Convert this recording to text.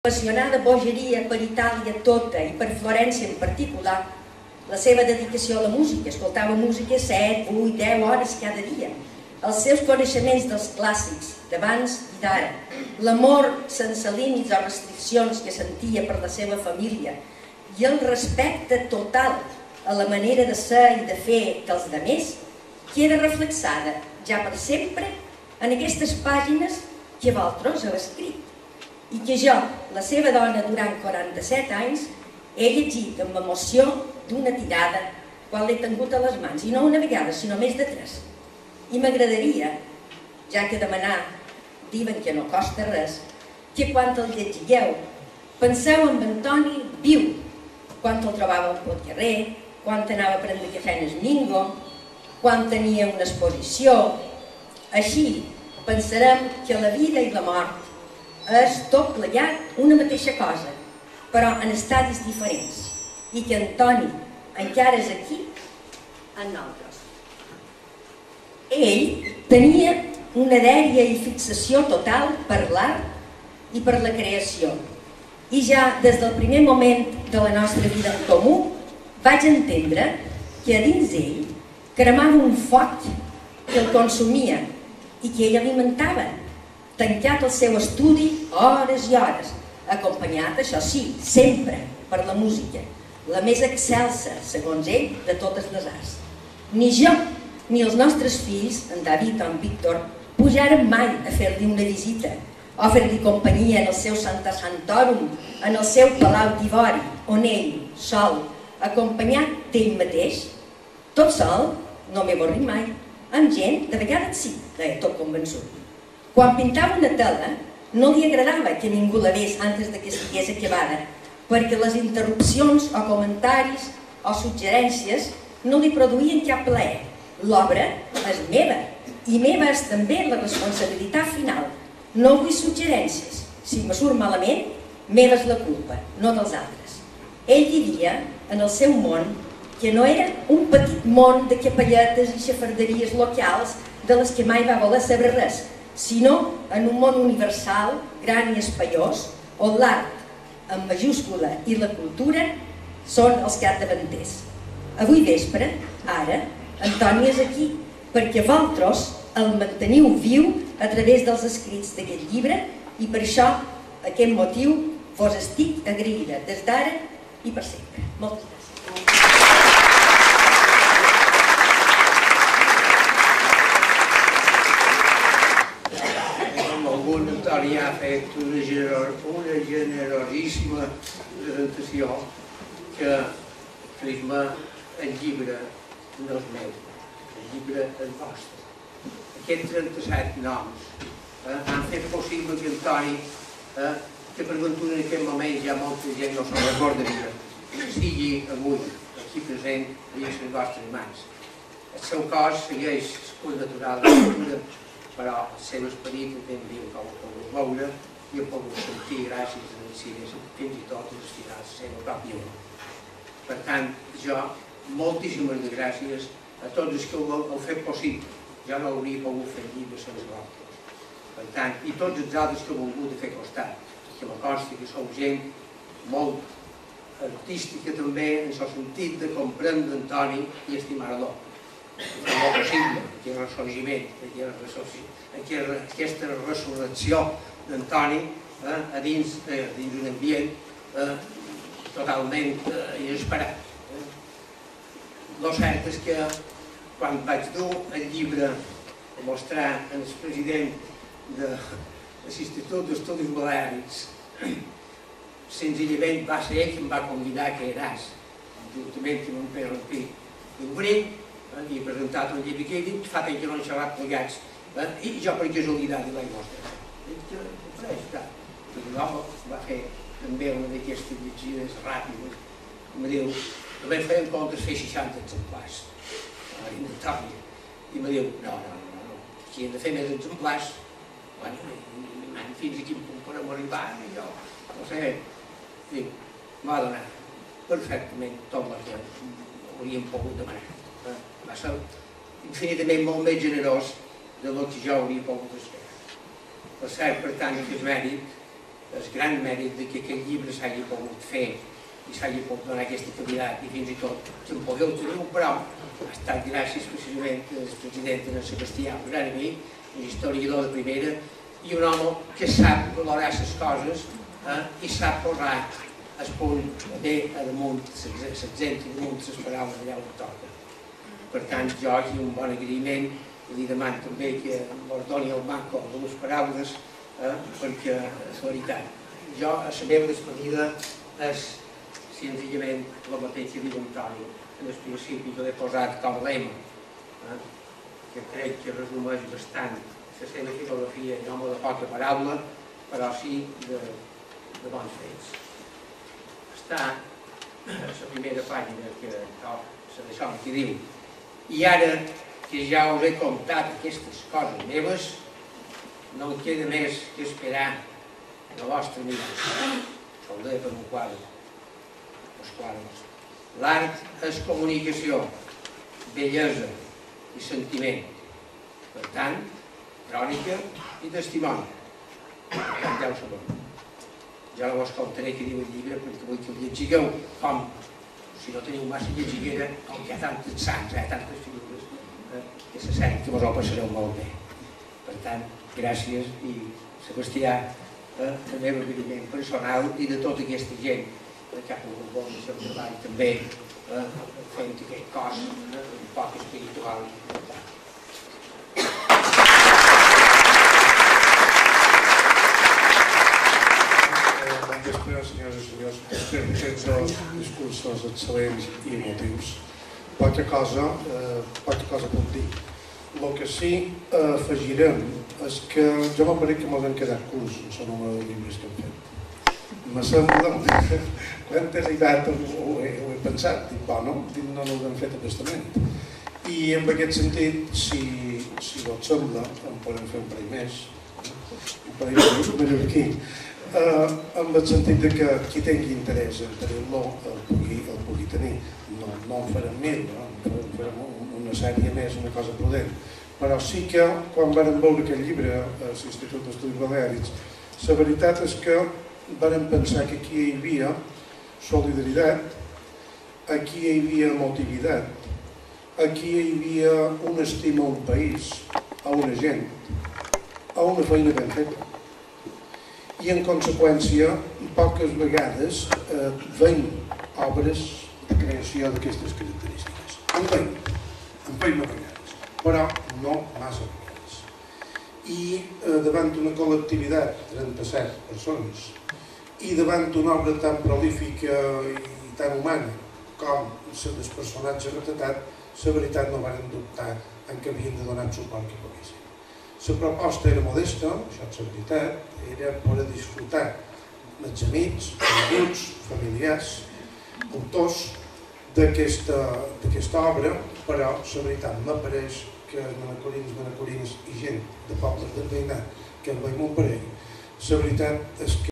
Apassionada bogeria per Itàlia tota i per Florència en particular, la seva dedicació a la música, escoltava música 7, 8, 10 hores cada dia, els seus coneixements dels clàssics d'abans i d'ara, l'amor sense límits o restriccions que sentia per la seva família i el respecte total a la manera de ser i de fer dels altres, queda reflexada ja per sempre en aquestes pàgines que Valtros ha escrit i que jo, la seva dona durant 47 anys, he llegit amb emoció d'una tirada quan l'he tingut a les mans, i no una vegada, sinó més de 3. I m'agradaria, ja que demanar diuen que no costa res, que quan el llegigueu penseu en Antoni viu, quan el trobàveu pel carrer, quan anava a prendre cafè en el Mingo, quan tenia una exposició. Així pensarem que la vida i la mort és tot plegat una mateixa cosa, però en estadis diferents, i que Antoni encara és aquí en nosaltres. Ell tenia una dèria i fixació total per l'art i per la creació, i ja des del primer moment de la nostra vida en comú vaig entendre que a dins ell cremava un foc que el consumia i que ell alimentava, tancat al seu estudi hores i hores, acompanyat, això sí, sempre per la música, la més excelsa, segons ell, de totes les arts. Ni jo ni els nostres fills, en David o en Víctor, pujaren mai a fer-li una visita o fer-li companyia en el seu Santa Santorum, en el seu Palau d'Ivori, on ell, sol, acompanyat d'ell mateix, tot sol, no m'he avorrit mai, amb gent, de vegades sí, que tot convençut. Quan pintava una tela, no li agradava que ningú la vés antes que estigués acabada, perquè les interrupcions o comentaris o suggerències no li produïen cap plaer. L'obra és meva, i meva és també la responsabilitat final. No vull suggerències. Si me surt malament, meva és la culpa, no dels altres. Ell vivia en el seu món, que no era un petit món de capelletes i xafarderies locals de les que mai va voler saber res, sinó en un món universal, gran i espaiós, on l'art, en majúscula, i la cultura són els capdavanters. Avui vespre, ara, Antoni és aquí, perquè Valtros el manteniu viu a través dels escrits d'aquest llibre, i per això, aquest motiu, vos estic agraïda des d'ara i per sempre. Moltes gràcies. Antoni ha fet una generosíssima presentació que prisma el llibre no és meu, el llibre és vostre. Aquests 37 noms han fet possible que Antoni, que per ventura en aquest moment ja molta gent no se'n recordaria, sigui avui aquí present i a les vostres mans. El seu cos segueix el curs natural de la cultura, però el seu esperit també el ha pogut veure i ha pogut sentir gràcies a les cires, fins i tot estirar la seva pròpia veu. Per tant, jo, moltíssimes gràcies a tots els que ho heu fet possible. Jo no hauria pogut fer llibre sense vosaltres. Per tant, i tots els altres que heu volgut fer costat, que me consta que sou gent molt artística també, en el sentit de comprendre Antoni i estimar-lo. És molt possible, aquest ressorgiment, aquesta resurrecció d'Antoni a dins d'un ambient totalment inesperat. El cert és que quan vaig dur el llibre a mostrar al president de l'Institut d'Estudis Baleàrics, senzillament va ser ell qui em va convidar que eras, juntament amb en Pere Rampí i Obrer, i he presentat un llibre que he dit, fa temps que no han xerrat plegats, i jo per casualitat li vaig mostrar. L'home va fer també una d'aquestes llegides ràpides, em diu, només farem comptes fer 60 exemplars a l'Intòria, i em diu, no, si hem de fer més exemplars, fins a quin punt podem arribar, i jo, no sé, diu, m'ha donat perfectament tot el que hauríem pogut demanar. Va ser infinitament molt més generós del que jo hauria pogut esperar. Per cert, per tant, que és mèrit el gran mèrit que aquest llibre s'hagi pogut fer i s'hagi pogut donar aquesta qualitat i fins i tot se'n podeu tenir un prou ha estat gràcies precisament al president en Sebastià Urani, un historiador de primera i un home que sap valorar les coses i sap posar el punt bé damunt l'accent i damunt les paraules allà on toca. Per tant, jo aquí un bon agraïment i li demano també que ens doni el manco de les paraules perquè és la veritat. Jo a la meva despedida és senzillament la mateixa que diu Antoni en el principi que l'he posat com a lema, que crec que resumeix bastant la seva filosofia en home de poca paraula, però sí de bons fets. Està a la primera pàgina que d'això que diu i ara que ja us he contat aquestes coses meves, no em queda més que esperar la vostra mirada. Això ho deia per un quadre. Els quadres. L'art és comunicació, bellesa i sentiment. Per tant, crònica i testimoni. Ja ho sabeu. Jo no vos contaré què diu el llibre perquè vull que el llegigueu com, si no teniu massa llegiguera, com que hi ha tantes sants, tantes figures, que se sent que vos ho passareu molt bé. Per tant, gràcies i Sebastià, el meu agraïment personal i de tota aquesta gent que ha pogut veure el seu treball també fent aquest cos un poc espiritual i important. Bon vespre, senyores i senyors. Després d'aquests dos discursos excel·lents i emotius, poca cosa puc dir. El que sí afegirem és que jo m'apareix que m'ho han quedat curts en el número de llibres que hem fet. Me sembla, quan he arribat ho he pensat, dic, bueno, no l'hem fet a testament. I en aquest sentit, si vos sembla, en podem fer un parell més, un parell més aquí, en el sentit que qui tingui interès en tenir-lo el pugui tenir. No en farem mil, en farem una sèrie més, una cosa prudent. Però sí que, quan vam veure aquest llibre a l'Institut d'Estudis Baleàrics, la veritat és que vam pensar que aquí hi havia solidaritat, aquí hi havia emotivitat, aquí hi havia una estima a un país, a una gent, a una feina ben feta. I en conseqüència, poques vegades veiem obres de creació d'aquestes característiques. En veiem vegades, però no massa vegades. I davant d'una col·lectivitat de 37 persones i davant d'una obra tan prolífica i tan humana com la dels personatges retratat, la veritat no van dubtar en que havien de donar suport que poguessin. La proposta era modesta, això és la veritat, era per disfrutar els amics, coneguts, familiars, autors d'aquesta obra, però la veritat m'apareix que els manacorins i gent de pobles del veïnat que en veiem un parell, la veritat és que